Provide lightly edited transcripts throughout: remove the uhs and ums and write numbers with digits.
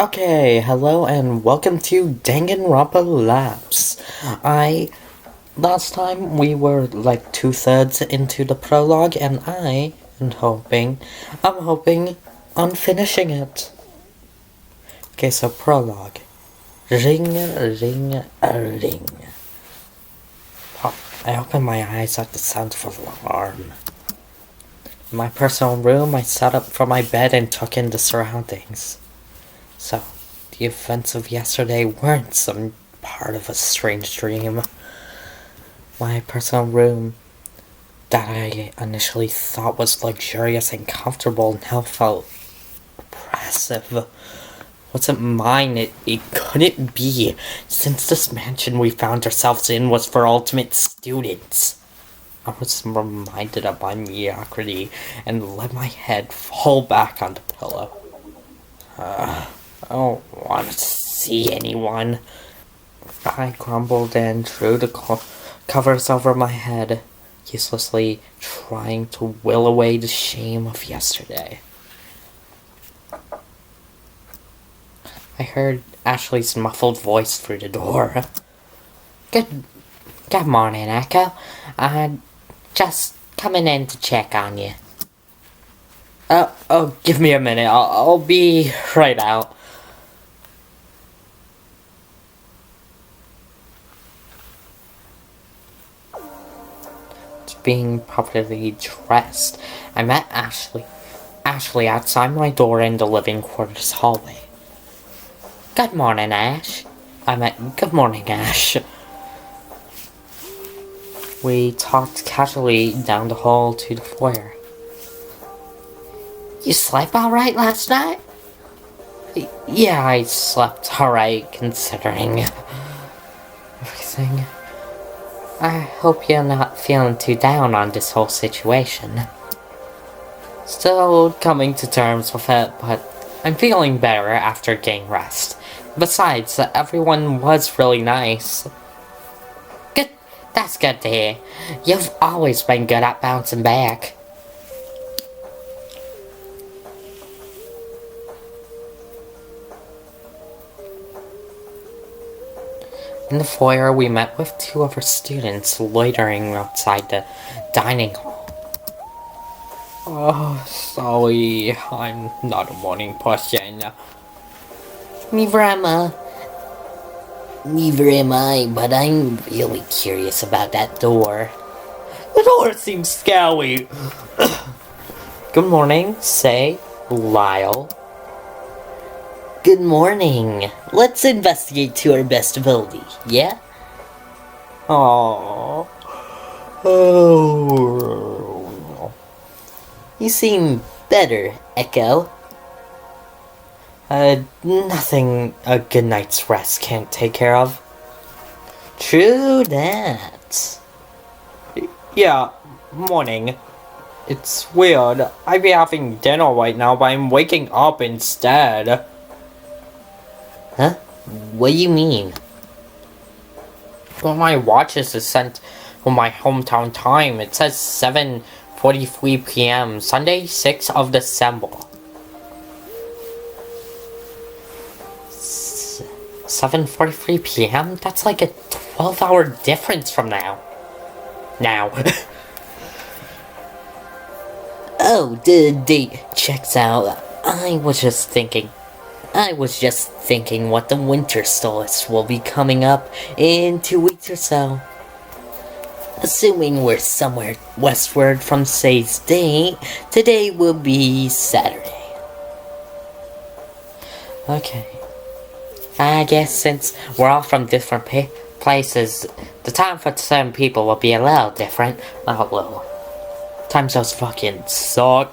Okay, hello and welcome to Danganronpa Lapse. Last time we were like 2/3 into the prologue and I'm hoping on finishing it. Okay, so prologue. Ring, ring, ring. Oh, I opened my eyes at the sound of an alarm. In my personal room, I sat up from my bed and took in the surroundings. So, the events of yesterday weren't some part of a strange dream. My personal room, that I initially thought was luxurious and comfortable, now felt oppressive. Wasn't mine, it couldn't be, since this mansion we found ourselves in was for ultimate students. I was reminded of my mediocrity and let my head fall back on the pillow. I don't want to see anyone. I grumbled and drew the covers over my head, uselessly trying to will away the shame of yesterday. I heard Ashley's muffled voice through the door. Good morning, Echo. Just coming in to check on you. Oh, give me a minute. I'll be right out. Being properly dressed, I met Ashley outside my door in the living quarters hallway. Good morning, Ash. Good morning, Ash. We talked casually down the hall to the foyer. You slept alright last night? Yeah, I slept alright considering everything. I hope you're not feeling too down on this whole situation. Still coming to terms with it, but I'm feeling better after getting rest. Besides, everyone was really nice. Good, that's good to hear. You've always been good at bouncing back. In the foyer, we met with two of our students loitering outside the dining hall. Oh, sorry, I'm not a morning person. Neither am I, but I'm really curious about that door. The door seems scary. Good morning, say, Lyle. Good morning. Let's investigate to our best ability, yeah? Aww. Oh. You seem better, Echo. Nothing a good night's rest can't take care of. True that. Yeah, morning. It's weird. I'd be having dinner right now, but I'm waking up instead. Huh? What do you mean? Well, my watch is sent from my hometown time. It says 7:43 p.m. Sunday, 6th of December. 7:43 p.m.? That's like a 12-hour difference from now. Oh, the date checks out. I was just thinking what the winter solstice will be coming up in 2 weeks or so. Assuming we're somewhere westward from today's date, today will be Saturday. Okay. I guess since we're all from different places, the time for some people will be a little different. Not a little. Time zones fucking suck.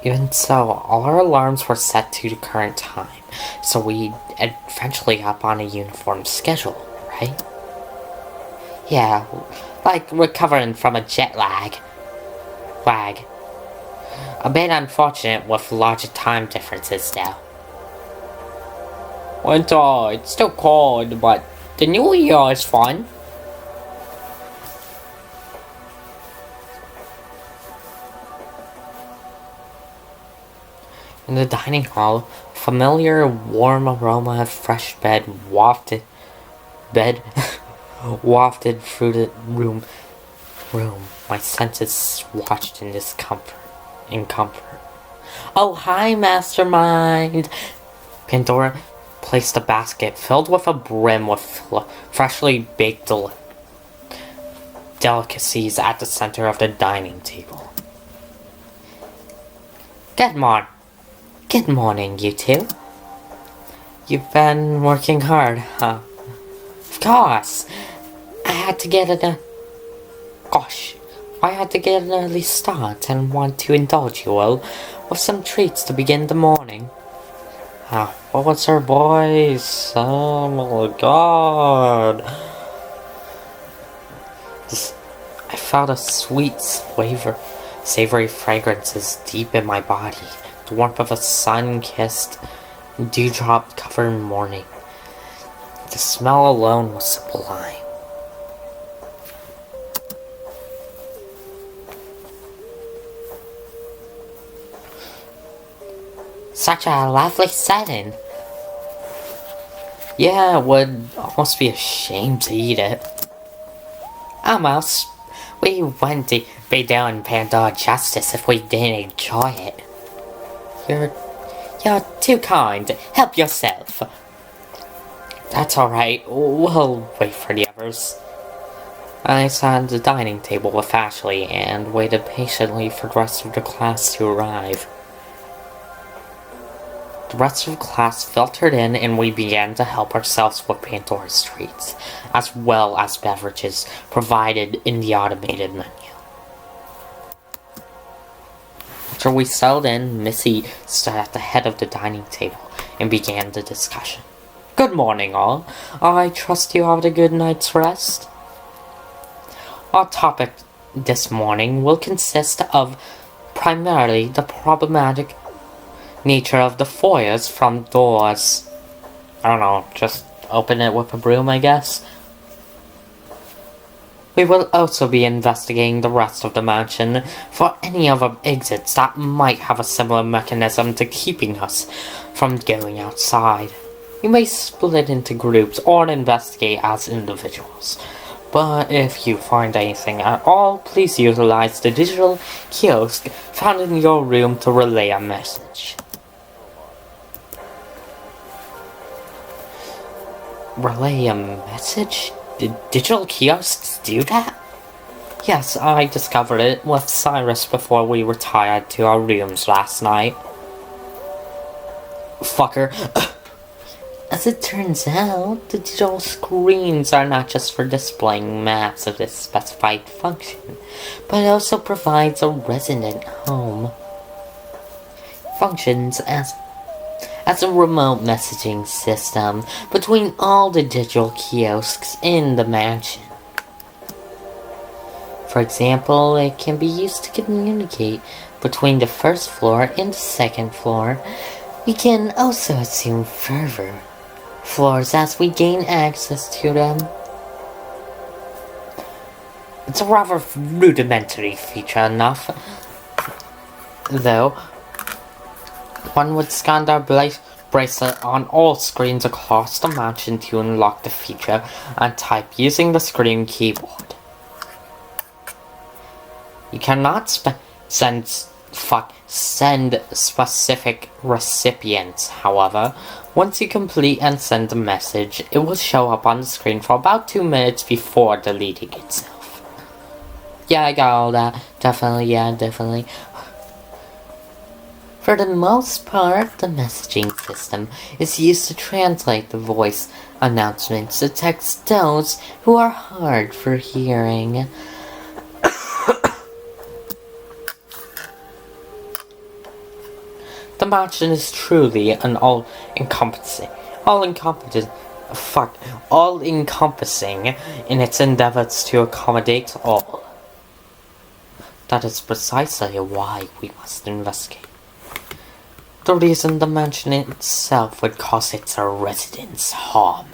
Even so, all our alarms were set to the current time, so we eventually up on a uniform schedule, right? Yeah, like recovering from a jet lag. A bit unfortunate with larger time differences though. Winter, it's still cold, but the new year is fun. In the dining hall, familiar warm aroma of fresh bed wafted wafted through the room. My senses watched in comfort. Oh, hi, mastermind! Pandora placed a basket filled with a brim with freshly baked delicacies at the center of the dining table. Good morning, you two. You've been working hard, huh? Of course. I had to get an early start and want to indulge you all with some treats to begin the morning. What was her voice? Oh my god. I felt a sweet savory fragrances deep in my body. The warmth of a sun-kissed, dewdrop-covered morning. The smell alone was sublime. Such a lovely setting. Yeah, it would almost be a shame to eat it. Almost. We wouldn't be doing Pandora justice if we didn't enjoy it. You're too kind. Help yourself. That's alright. We'll wait for the others. I sat at the dining table with Ashley and waited patiently for the rest of the class to arrive. The rest of the class filtered in and we began to help ourselves with Pandora's treats, as well as beverages provided in the automated menu. After we settled in, Missy stood at the head of the dining table and began the discussion. Good morning, all. I trust you had a good night's rest. Our topic this morning will consist of primarily the problematic nature of the foyers from doors. I don't know, just open it with a broom, I guess. We will also be investigating the rest of the mansion for any other exits that might have a similar mechanism to keeping us from going outside. We may split into groups or investigate as individuals. But if you find anything at all, please utilize the digital kiosk found in your room to relay a message. Relay a message? Did digital kiosks do that? Yes, I discovered it with Cyrus before we retired to our rooms last night. Fucker. As it turns out, the digital screens are not just for displaying maps of this specified function, but also provides a resident home. Functions as a remote messaging system between all the digital kiosks in the mansion. For example, it can be used to communicate between the first floor and the second floor. We can also assume further floors as we gain access to them. It's a rather rudimentary feature enough, though. One would scan their bracelet on all screens across the mansion to unlock the feature and type using the screen keyboard. You cannot send specific recipients, however. Once you complete and send the message, it will show up on the screen for about 2 minutes before deleting itself. Yeah, I got all that. Definitely. For the most part, the messaging system is used to translate the voice announcements to text those who are hard for hearing. The mansion is truly an all-encompassing in its endeavors to accommodate all. That is precisely why we must investigate the reason the mansion itself would cause its residents harm.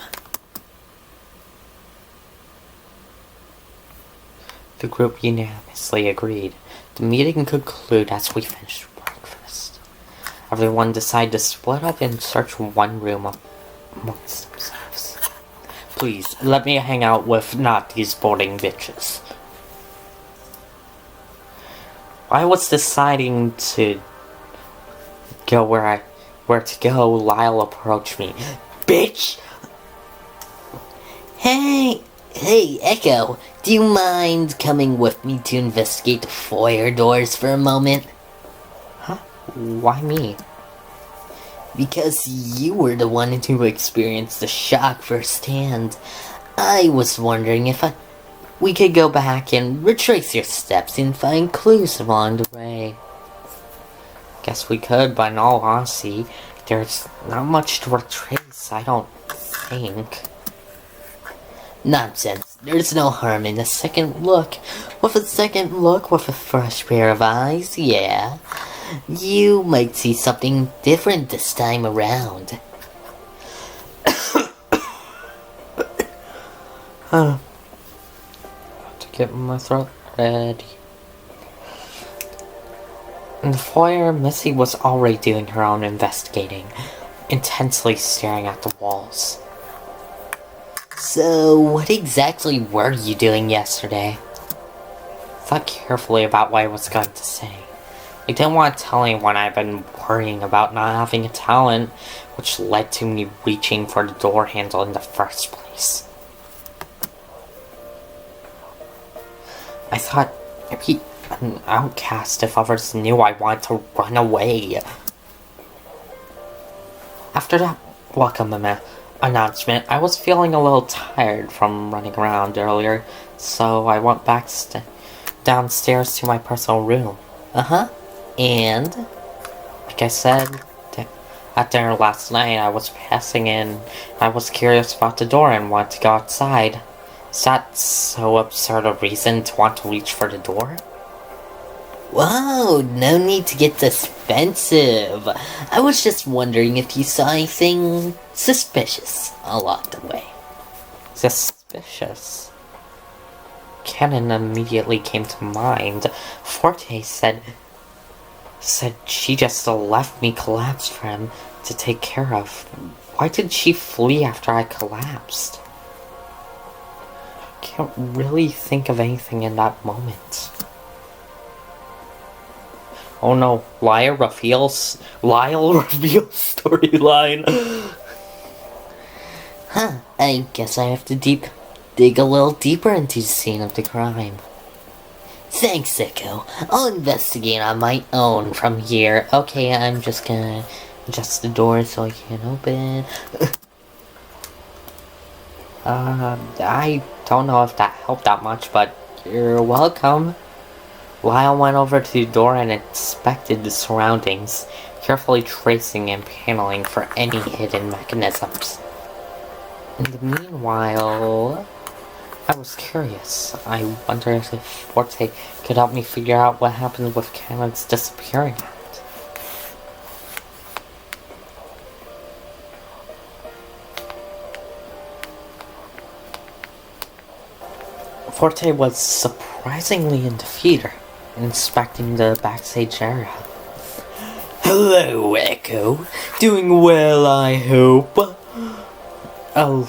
The group unanimously agreed. The meeting concluded as we finished breakfast. everyone decided to split up and search one room amongst themselves. Please, let me hang out with not these boring bitches. I was deciding to go where to go, Lyle approached me. Bitch! Hey, Echo, do you mind coming with me to investigate the foyer doors for a moment? Huh? Why me? Because you were the one who experienced the shock firsthand. I was wondering if we could go back and retrace your steps and find clues along the way. Guess we could, but in all honesty, there's not much to retrace, I don't think. Nonsense. There's no harm in a second look. With a second look with a fresh pair of eyes, yeah. You might see something different this time around. To get my throat ready. In the foyer, Missy was already doing her own investigating, intensely staring at the walls. So, what exactly were you doing yesterday? Thought carefully about what I was going to say. I didn't want to tell anyone I'd been worrying about not having a talent, which led to me reaching for the door handle in the first place. I thought I'd be an outcast if others knew I wanted to run away. After that welcome announcement, I was feeling a little tired from running around earlier, so I went back downstairs to my personal room. And? Like I said, at dinner last night, I was passing in. I was curious about the door and wanted to go outside. Is that so absurd a reason to want to reach for the door? Whoa, no need to get defensive. I was just wondering if you saw anything suspicious along the way. Suspicious? Cannon immediately came to mind. Forte said she just left me collapsed for him to take care of. Why did she flee after I collapsed? Can't really think of anything in that moment. Oh no, Lyle reveals storyline. I guess I have to dig a little deeper into the scene of the crime. Thanks, Echo. I'll investigate on my own from here. Okay, I'm just gonna adjust the door so I can open. I don't know if that helped that much, but you're welcome. Lyle went over to the door and inspected the surroundings, carefully tracing and paneling for any hidden mechanisms. In the meanwhile, I was curious. I wondered if Forte could help me figure out what happened with Cannon's disappearing act. Forte was surprisingly into theater, inspecting the backstage area. Hello, Echo. Doing well, I hope. A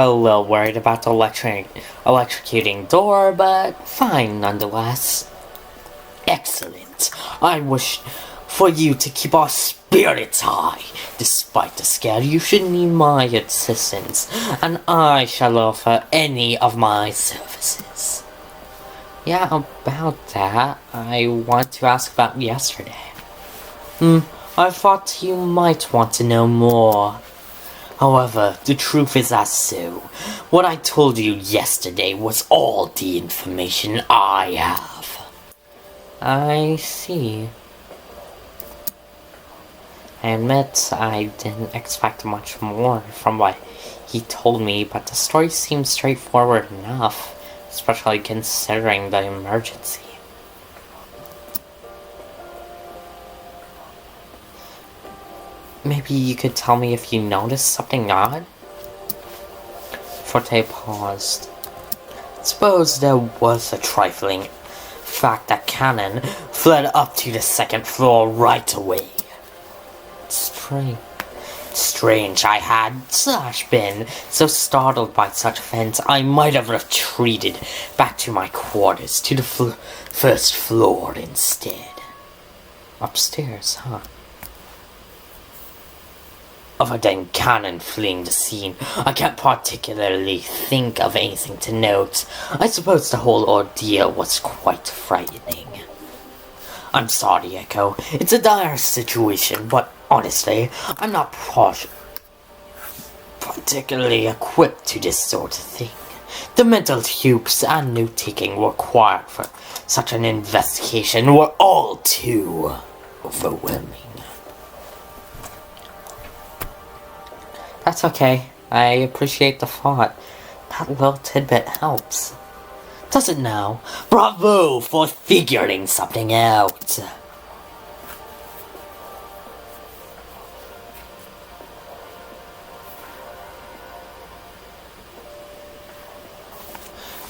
little worried about the electrocuting door, but fine nonetheless. Excellent. I wish for you to keep our spirits high. Despite the scare, you should need my assistance, and I shall offer any of my services. Yeah, about that, I want to ask about yesterday. I thought you might want to know more. However, the truth is as so. What I told you yesterday was all the information I have. I see. I admit I didn't expect much more from what he told me, but the story seems straightforward enough, especially considering the emergency. Maybe you could tell me if you noticed something odd? Forte paused. Suppose there was a trifling fact that Cannon fled up to the second floor right away. Strange I had been so startled by such events, I might have retreated back to my quarters, to the first floor instead. Upstairs, huh? Other than cannon fleeing the scene, I can't particularly think of anything to note. I suppose the whole ordeal was quite frightening. I'm sorry, Echo. It's a dire situation, but honestly, I'm not particularly equipped to this sort of thing. The mental hoops and note-taking required for such an investigation were all too overwhelming. That's okay. I appreciate the thought. That little tidbit helps. Does it now? Bravo for figuring something out.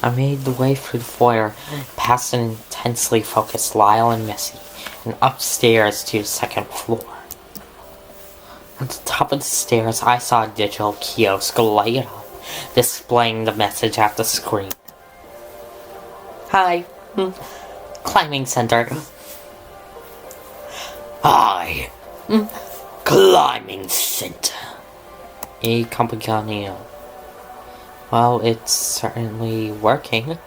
I made the way through the foyer, past an intensely focused Lyle and Missy, and upstairs to the second floor. At the top of the stairs, I saw a digital kiosk light up, displaying the message at the screen. Hi. Climbing center. Hi. Climbing center. A compagno. Well, it's certainly working.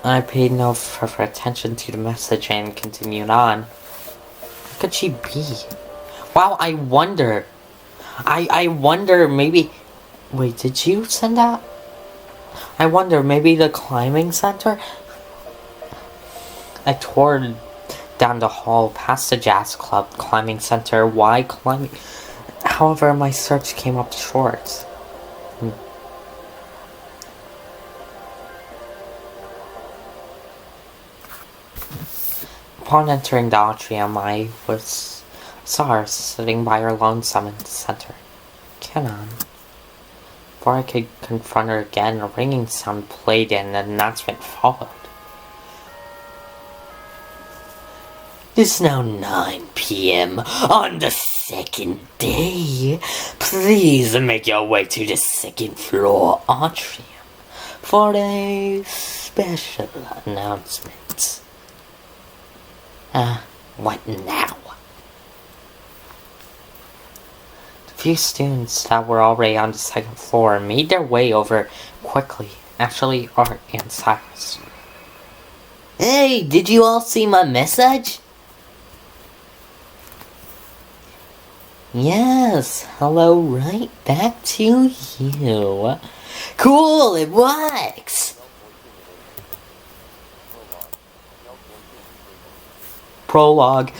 I paid no further attention to the message and continued on. What could she be? Wow, I wonder. I wonder maybe... Wait, did you send that? I wonder, maybe the climbing center? I toured down the hall past the jazz club climbing center. Why climbing? However, my search came up short. Upon entering the atrium, I saw her sitting by her lonesome in the center. Canon. Before I could confront her again, a ringing sound played and an announcement followed. It's now 9 p.m. on the second day. Please make your way to the second floor atrium for a special announcement. What now? The few students that were already on the second floor made their way over quickly. Actually, Art and Cyrus. Hey, did you all see my message? Yes, hello, right back to you. Cool, it works! Prologue.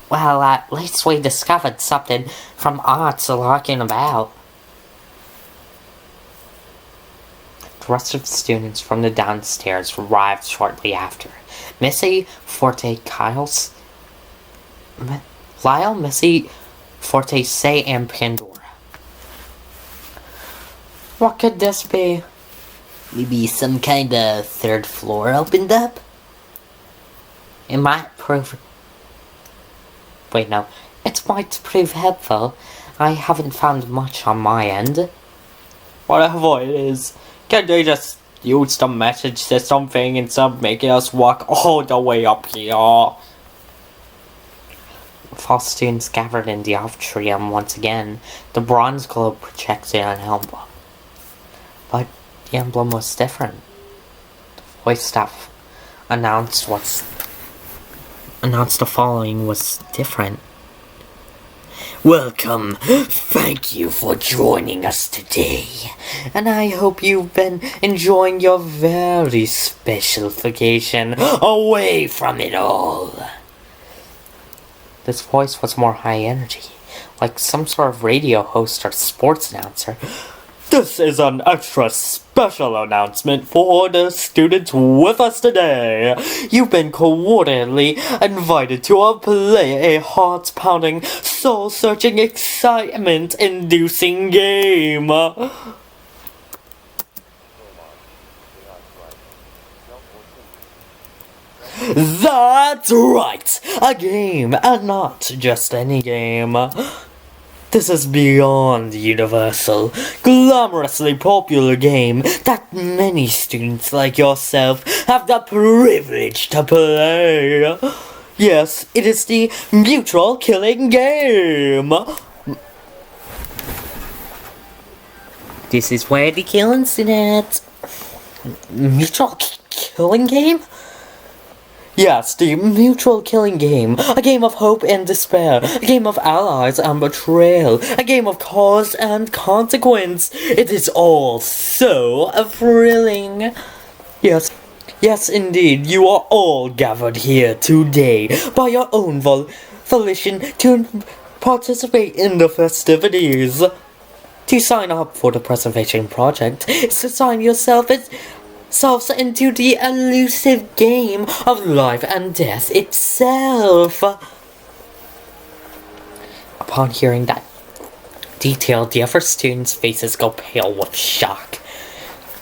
Well, at least we discovered something from Art's talking about. The rest of the students from the downstairs arrived shortly after. Missy, Forte, Lyle, Missy, Forte, Say, and Pandora. What could this be? Maybe some kind of third floor opened up? It might prove... Wait, no. It might prove helpful. I haven't found much on my end. Whatever it is, can't they just use the message system thing instead of making us walk all the way up here? All students gathered in the atrium once again. The bronze globe projected an emblem. But the emblem was different. The voice that announced the following was different. Welcome. Thank you for joining us today. And I hope you've been enjoying your very special vacation away from it all. This voice was more high energy, like some sort of radio host or sports announcer. This is an extra special announcement for the students with us today. You've been coordinately invited to play a heart-pounding, soul-searching, excitement-inducing game. That's right! A game, and not just any game. This is beyond universal, glamorously popular game that many students like yourself have the privilege to play. Yes, it is the mutual killing game. This is where the killing's at. Mutual killing game? Yes, the mutual killing game. A game of hope and despair. A game of allies and betrayal. A game of cause and consequence. It is all so thrilling. Yes, indeed, you are all gathered here today by your own volition to participate in the festivities. To sign up for the preservation project is to sign yourselves into the elusive game of life and death itself. Upon hearing that detail, the other students' faces go pale with shock.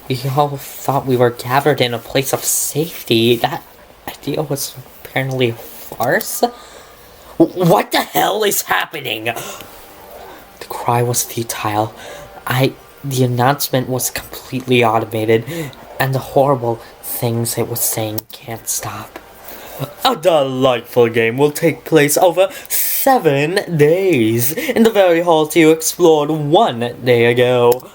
We all thought we were gathered in a place of safety. That idea was apparently a farce. What the hell is happening? The cry was futile. The announcement was completely automated, and the horrible things it was saying can't stop. A delightful game will take place over 7 days in the very halls you explored 1 day ago.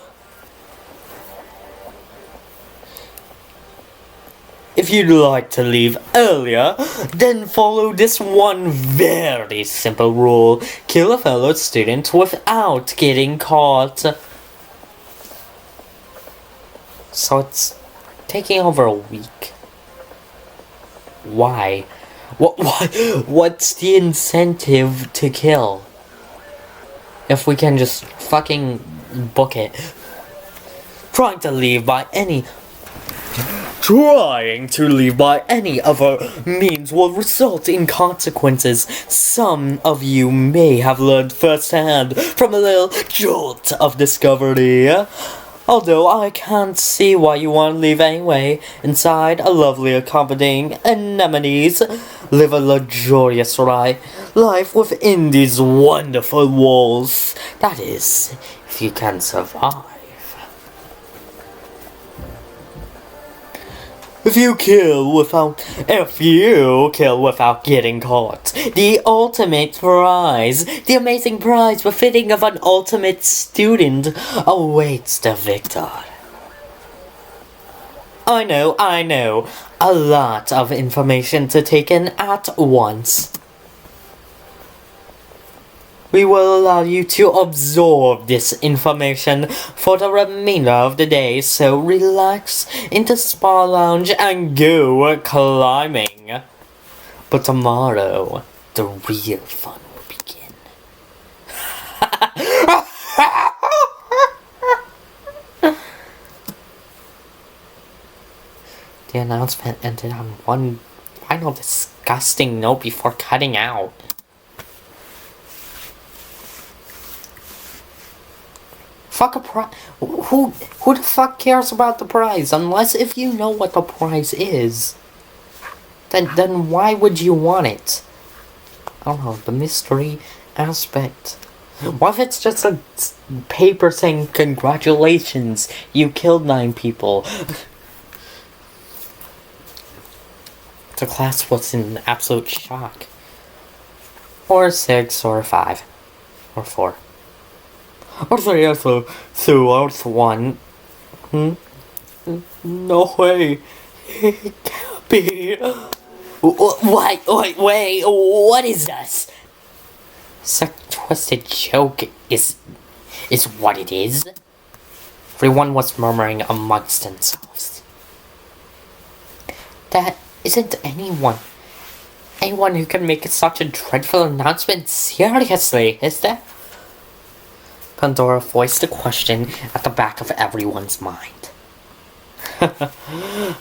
If you'd like to leave earlier, then follow this one very simple rule. Kill a fellow student without getting caught. So it's taking over a week. Why? What's the incentive to kill? If we can just fucking book it. Trying to leave by any other means will result in consequences some of you may have learned firsthand from a little jolt of discovery. Although I can't see why you want to leave anyway. Inside a lovely accommodating anemones, live a luxurious life within these wonderful walls. That is, if you can survive. If you kill without getting caught, the ultimate prize, the amazing prize befitting of an ultimate student, awaits the victor. I know, a lot of information to take in at once. We will allow you to absorb this information for the remainder of the day, so relax in the spa lounge and go climbing. But tomorrow, the real fun will begin. The announcement ended on one final disgusting note before cutting out. Fuck a prize. Who the fuck cares about the prize? Unless if you know what the prize is. Then why would you want it? I don't know, the mystery aspect. What if it's just a paper saying, congratulations, you killed 9 people? The class was in absolute shock. Or 6, or 5, or 4. Or 3, or 2, or 1. No way. It can't be. Wait, what is this? Such a twisted joke is what it is. Everyone was murmuring amongst themselves. That isn't anyone who can make such a dreadful announcement seriously, is there? Pandora voiced a question at the back of everyone's mind.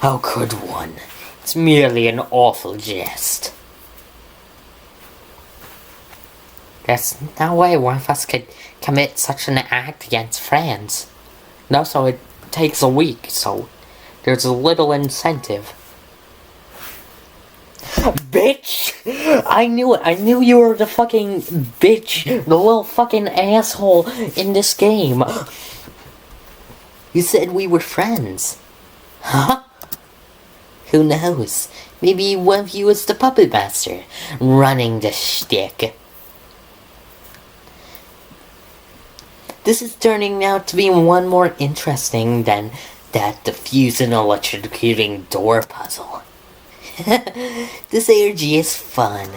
How could one? It's merely an awful jest. There's no way one of us could commit such an act against friends. No, so it takes a week, so there's a little incentive. bitch! I knew it. I knew you were the fucking bitch. The little fucking asshole in this game. You said we were friends. Huh? Who knows? Maybe one of you is the puppet master, running the shtick. This is turning out to be one more interesting than that diffusing electrocuting door puzzle. This ARG is fun.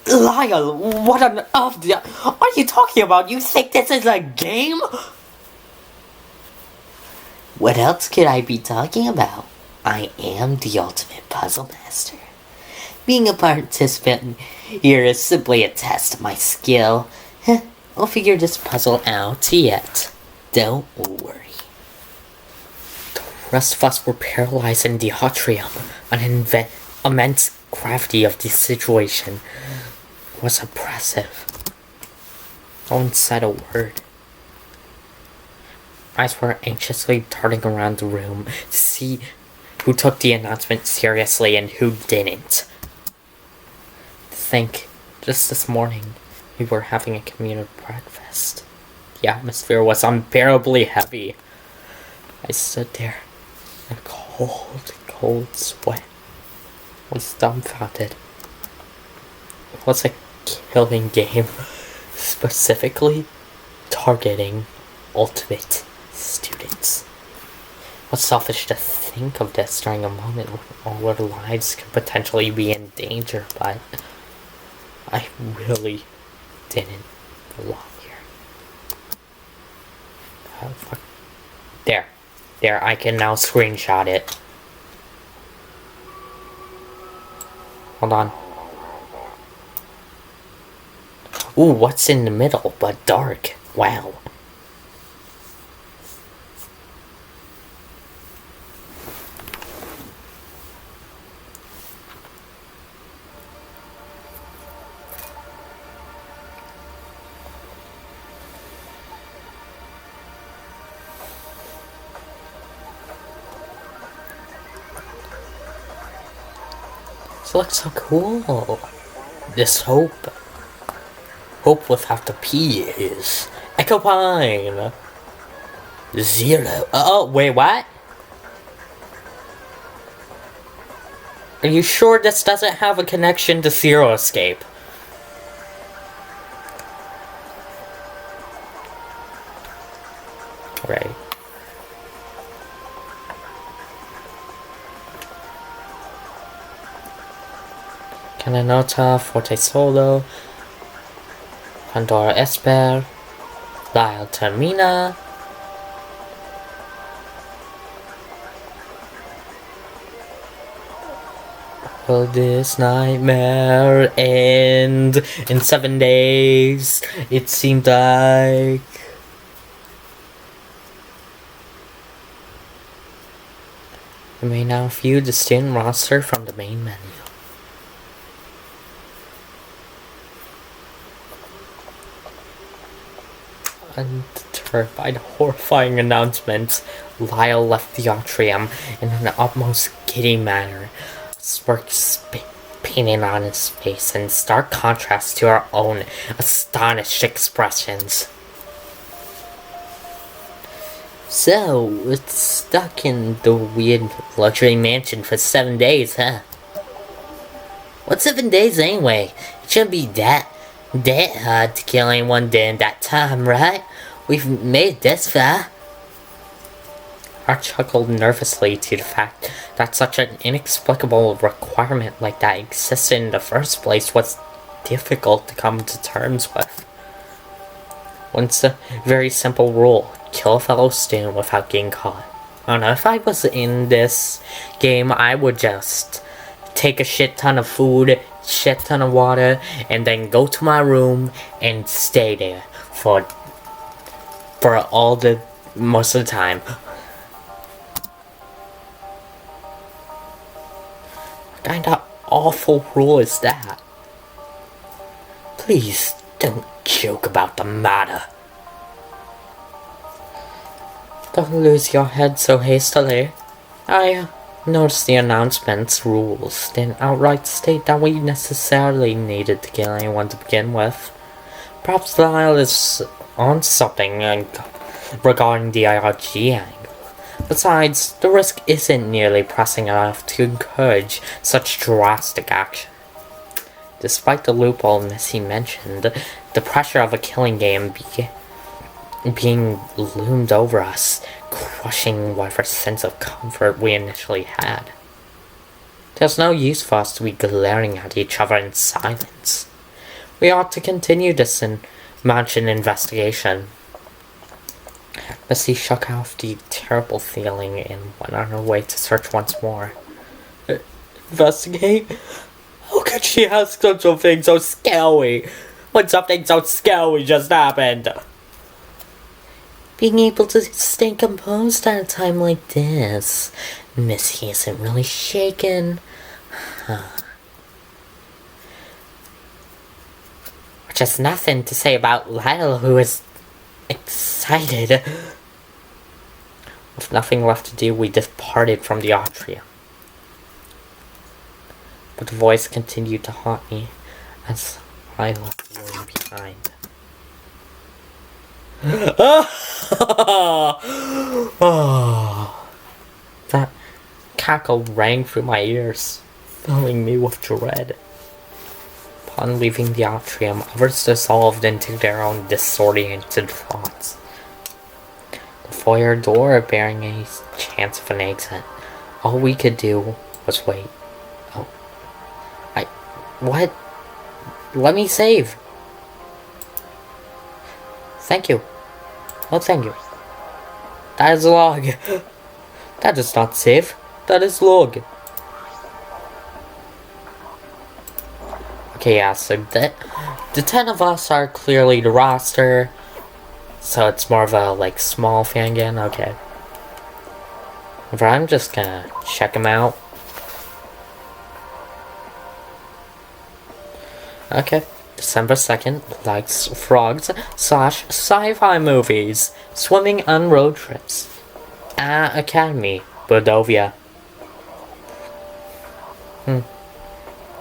Lyle, what on earth are you talking about? You think this is a game? What else could I be talking about? I am the ultimate puzzle master. Being a participant here is simply a test of my skill. I'll figure this puzzle out yet. Don't worry. The rest of us were paralyzed in the atrium. An immense gravity of the situation was oppressive. No one said a word. Eyes were anxiously darting around the room to see who took the announcement seriously and who didn't. To think, just this morning, we were having a communal breakfast. The atmosphere was unbearably heavy. I stood there, in a cold sweat. I was dumbfounded. It was a killing game, specifically targeting ultimate students. It was selfish to think of this during a moment when all our lives could potentially be in danger, but I really didn't belong here. Fuck. There, I can now screenshot it. Hold on. Ooh, what's in the middle but dark? Wow. This looks so cool. This hope without the P is Echo Pine 0. Oh, wait, what? Are you sure this doesn't have a connection to Zero Escape? Right. Cananota, Forte Solo, Pandora Esper, Lyle Termina, will this nightmare end in 7 days? It seemed like. You may now view the student roster from the main menu. Undeterred by the horrifying announcement, Lyle left the atrium in an utmost giddy manner, a smirk painted on his face in stark contrast to our own astonished expressions. So, it's stuck in the weird luxury mansion for 7 days, huh? What's 7 days anyway? It shouldn't be that hard to kill anyone during that time, right? We've made it this far. I chuckled nervously to the fact that such an inexplicable requirement like that existed in the first place was difficult to come to terms with. Once a very simple rule: kill a fellow student without getting caught. I don't know, if I was in this game, I would just take a shit ton of food, shit ton of water, and then go to my room and stay there for most of the time. What kind of awful rule is that? Please don't joke about the matter. Don't lose your head so hastily. I Notice the announcement's rules didn't outright state that we necessarily needed to kill anyone to begin with. Perhaps Lyle is on something regarding the IRG angle. Besides, the risk isn't nearly pressing enough to encourage such drastic action. Despite the loophole Missy mentioned, the pressure of a killing game being loomed over us, crushing whatever sense of comfort we initially had. There's no use for us to be glaring at each other in silence. We ought to continue this mansion investigation. Missy shook off the terrible feeling and went on her way to search once more. Investigate? How could she ask such a thing so scary when something so scary just happened? Being able to stay composed at a time like this, Missy isn't really shaken. Just nothing to say about Lyle, who is excited. With nothing left to do, we departed from the atrium. But the voice continued to haunt me as I left the room behind. That cackle rang through my ears, filling me with dread. Upon leaving the atrium, others dissolved into their own disoriented thoughts. The foyer door bearing a chance of an exit. All we could do was wait. Oh. What? Let me save. Thank you. Oh, thank you. That is log. That is not save. That is log. Okay, yeah, so the 10 of us are clearly the roster. So it's more of a, like, small fan again. Okay. But I'm just gonna check them out. Okay. December 2nd, likes frogs / sci-fi movies, swimming on road trips. Academy, Bodovia.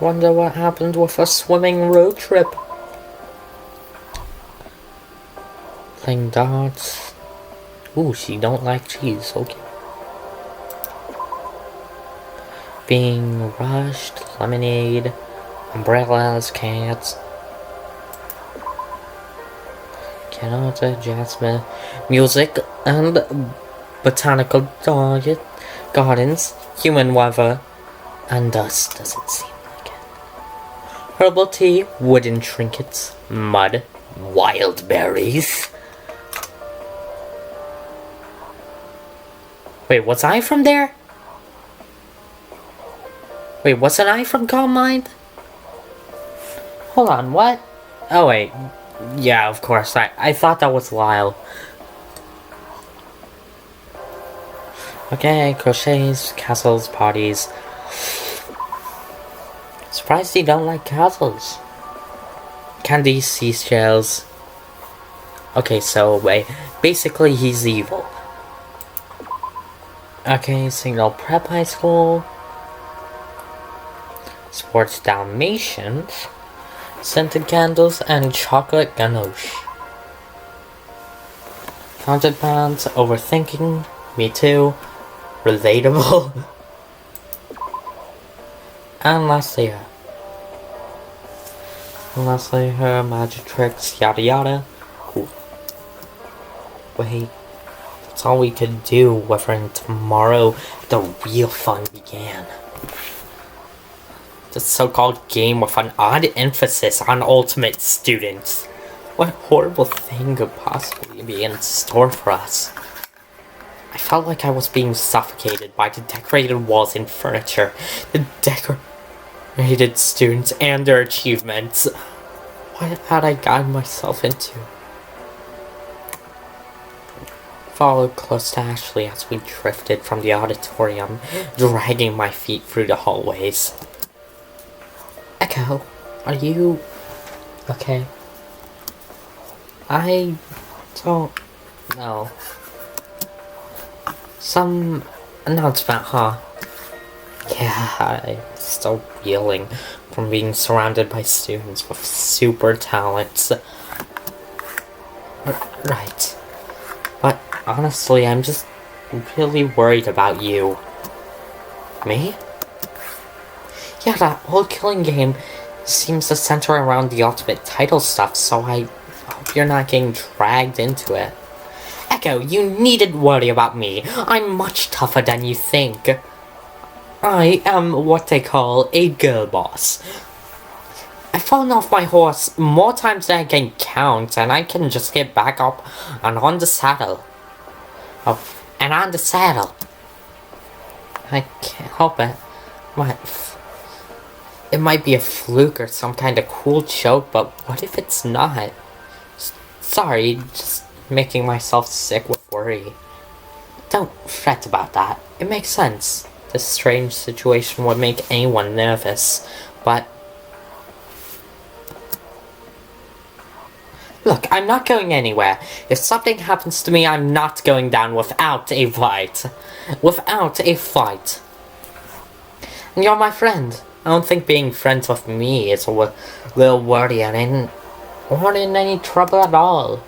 Wonder what happened with a swimming road trip. Playing darts. Ooh, she don't like cheese, okay. Being rushed, lemonade, umbrellas, cats. Canada, jasmine, music, and botanical gardens, human weather, and dust, does it seem like it. Herbal tea, wooden trinkets, mud, wild berries. Wait, was I from there? Wait, wasn't I from Calm Mind? Hold on, what? Oh wait. Yeah, of course. I thought that was Lyle. Okay, crochets, castles, parties. Surprised you don't like castles. Candy, seashells. Okay, so wait. Basically, he's evil. Okay, Signal Prep High School. Sports Dalmatians. Scented candles and chocolate ganache. Fountain pans, overthinking, me too, relatable. And lastly her magic tricks, yada yada. Cool. Wait, that's all we could do with her, and tomorrow the real fun began. The so-called game with an odd emphasis on ultimate students. What horrible thing could possibly be in store for us? I felt like I was being suffocated by the decorated walls and furniture, the decorated students and their achievements. What had I gotten myself into? Followed close to Ashley as we drifted from the auditorium, dragging my feet through the hallways. Echo, are you okay? I don't know. Some announcement, huh? Yeah, I'm still reeling from being surrounded by students with super talents. Right. But honestly, I'm just really worried about you. Me? Yeah, that whole killing game seems to center around the ultimate title stuff, so I hope you're not getting dragged into it. Echo, you needn't worry about me. I'm much tougher than you think. I am what they call a girl boss. I've fallen off my horse more times than I can count, and I can just get back up and on the saddle. Oh, and on the saddle. I can't help it. It might be a fluke or some kind of cool joke, but what if it's not? Sorry, just making myself sick with worry. Don't fret about that. It makes sense. This strange situation would make anyone nervous, but... Look, I'm not going anywhere. If something happens to me, I'm not going down without a fight. Without a fight. And you're my friend. I don't think being friends with me is a little worrying or in any trouble at all.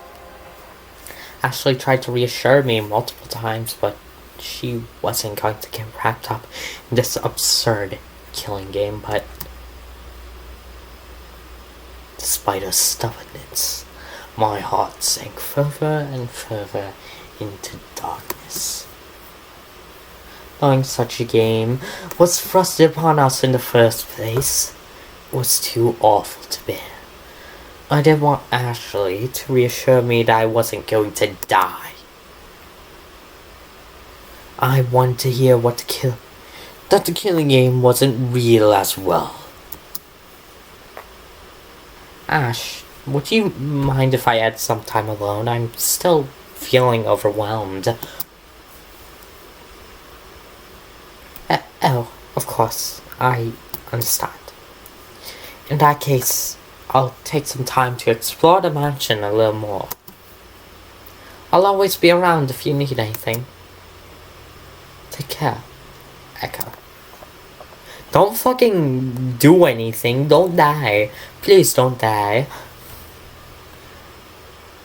Ashley tried to reassure me multiple times, but she wasn't going to get wrapped up in this absurd killing game, but despite her stubbornness, my heart sank further and further into darkness. Knowing such a game was thrust upon us in the first place was too awful to bear. I didn't want Ashley to reassure me that I wasn't going to die. I wanted to hear that the killing game wasn't real as well. Ash, would you mind if I had some time alone? I'm still feeling overwhelmed. Oh, of course, I understand. In that case, I'll take some time to explore the mansion a little more. I'll always be around if you need anything. Take care, Echo. Don't fucking do anything. Don't die. Please don't die.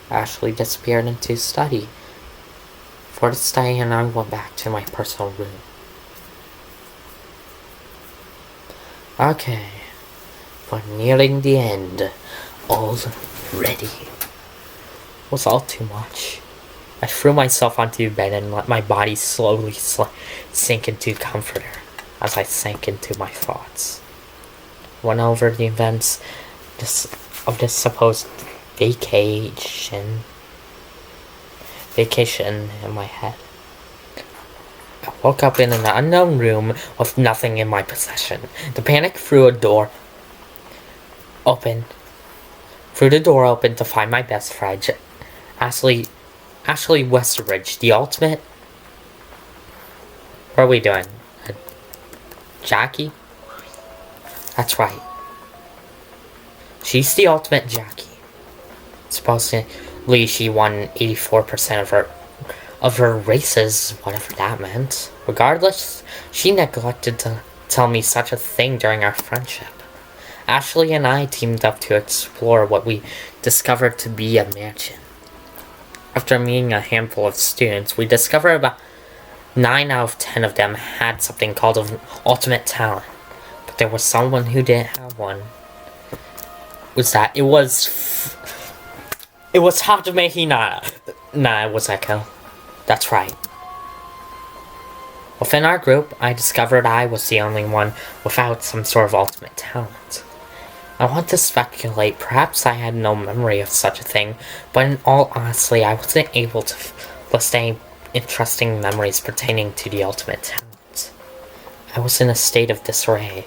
Ashley disappeared into study for the study, and I went back to my personal room. Okay, we're nearing the end already. Was all too much. I threw myself onto the bed and let my body slowly sink into the comforter as I sank into my thoughts. Went over the events of this supposed vacation in my head. I woke up in an unknown room with nothing in my possession. The panic threw the door open to find my best friend, Ashley Westeridge, the ultimate... What are we doing? Jackie? That's right. She's the ultimate Jackie. Supposedly she won 84% of her races, whatever that meant. Regardless, she neglected to tell me such a thing during our friendship. Ashley and I teamed up to explore what we discovered to be a mansion. After meeting a handful of students, we discovered about 9 out of 10 of them had something called an ultimate talent. But there was someone who didn't have one. It was Hajime Hinata. Nah, it was Echo. That's right. Within our group, I discovered I was the only one without some sort of ultimate talent. I want to speculate, perhaps I had no memory of such a thing, but in all honesty, I wasn't able to list any interesting memories pertaining to the ultimate talent. I was in a state of disarray.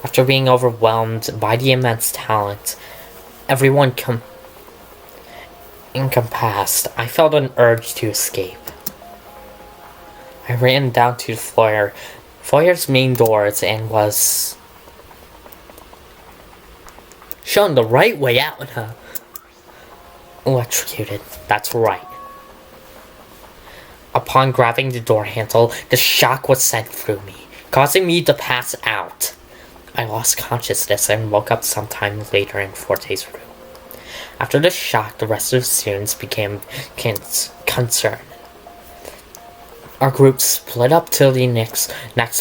After being overwhelmed by the immense talent everyone encompassed, I felt an urge to escape. I ran down to the foyer's main doors and was shown the right way out, huh? Electrocuted, that's right. Upon grabbing the door handle, the shock was sent through me. causing me to pass out. I lost consciousness and woke up sometime later in Forte's room. After the shock, the rest of the students became concerned. Our group split up till the next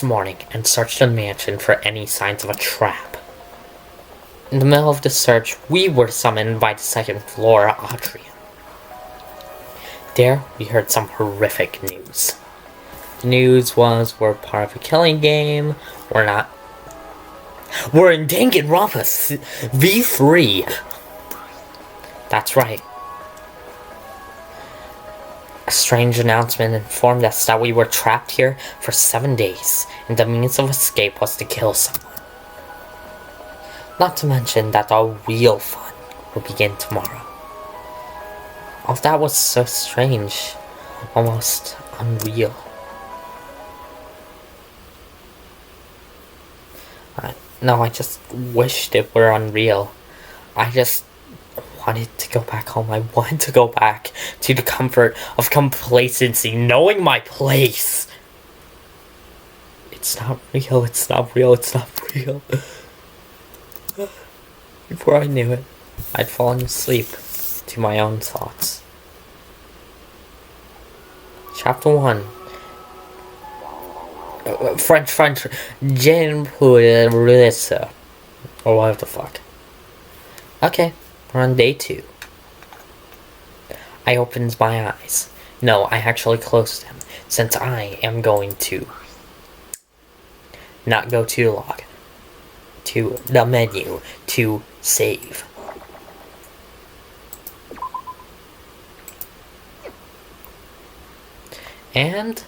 morning and searched the mansion for any signs of a trap. In the middle of the search, we were summoned by the second floor atrium. There, we heard some horrific news. The news was we're part of a killing game, we're not. We're in Danganronpa V3! That's right. A strange announcement informed us that we were trapped here for 7 days, and the means of escape was to kill someone. Not to mention that the real fun will begin tomorrow. All that was so strange, almost unreal. No, I just wished it were unreal. I just wanted to go back home. I wanted to go back to the comfort of complacency, knowing my place. It's not real, it's not real, it's not real. Before I knew it, I'd fallen asleep to my own thoughts. Chapter 1. French, Jean Poulissa. Or whatever the fuck. Okay, we're on day 2. I opened my eyes. No, I actually closed them, since I am going to not go to log, to the menu, to save. And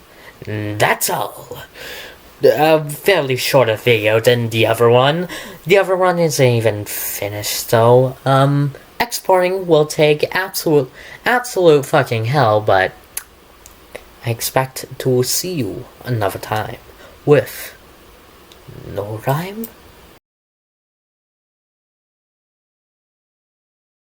that's all. A fairly shorter video than the other one. The other one isn't even finished, though. Exporting will take absolute fucking hell, but I expect to see you another time with no rhyme,